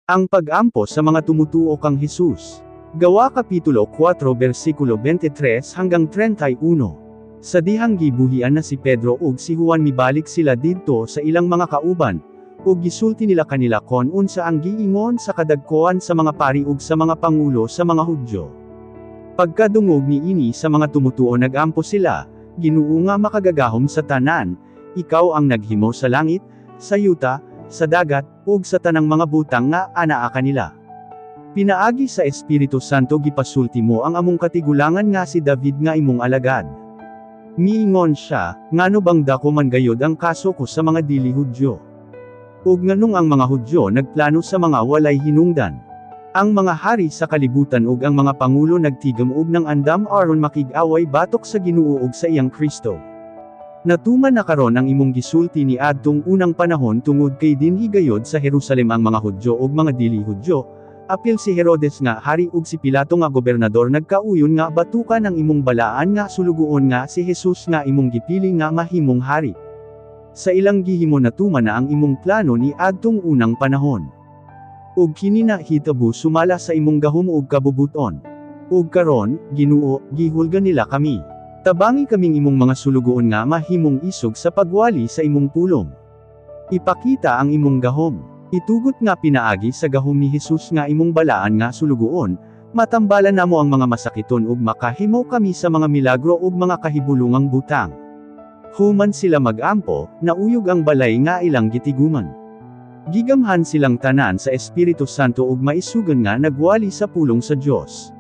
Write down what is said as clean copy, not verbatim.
Ang pag-ampo sa mga tumutuo kang Hesus. Gawa Kapitulo 4 versikulo 23 hanggang 31. Sa dihang gibuhian na si Pedro ug si Juan mibalik sila didto sa ilang mga kauban, ug gisulti nila kanila kon unsa ang giingon sa kadagkoan sa mga pari ug sa mga pangulo sa mga Hudyo. Pagkadungog niini sa mga tumutuo nagampo sila, Ginoo nga makagagahom sa tanan, ikaw ang naghimo sa langit, sa yuta, sa dagat, ug sa tanang mga butang nga anaa kanila. Pinaagi sa Espiritu Santo gipasulti mo ang among katigulangan nga si David nga imong alagad. Miingon siya, ngano bang dako man gayod ang kaso ko sa mga dili Hudyo. Ug nganong ang mga Hudyo nagplano sa mga walay hinungdan. Ang mga hari sa kalibutan ug ang mga pangulo nagtigam ug ng andam aron makig-away batok sa Ginoo ug sa iyang Kristo. Natuman na karon ang imong gisulti ni adtong unang panahon tungod kay dinhi gayod sa Jerusalem ang mga Hudyo ug mga dili Hudyo. Apil si Herodes nga hari ug si Pilato nga gobernador nagkauyon nga batukan ang imong balaan nga sulugoon nga si Jesus nga imong gipili nga mahimong hari. Sa ilang gihimo natuman na ang imong plano ni adtong unang panahon. Ug kini na hitabo sumala sa imong gahom ug kabubuton. Ug karon, Ginoo, gihulga nila kami. Tabangi kaming imong mga sulugoon nga mahimong isog sa pagwali sa imong pulong. Ipakita ang imong gahom. Itugot nga pinaagi sa gahom ni Jesus nga imong balaan nga sulugoon, matambalan namo ang mga masakiton ug makahimo kami sa mga milagro ug mga kahibulungang butang. Human sila magampo, nauyog ang balay nga ilang gitiguman. Gigamhan silang tanan sa Espiritu Santo ug maisugan nga nagwali sa pulong sa Dios.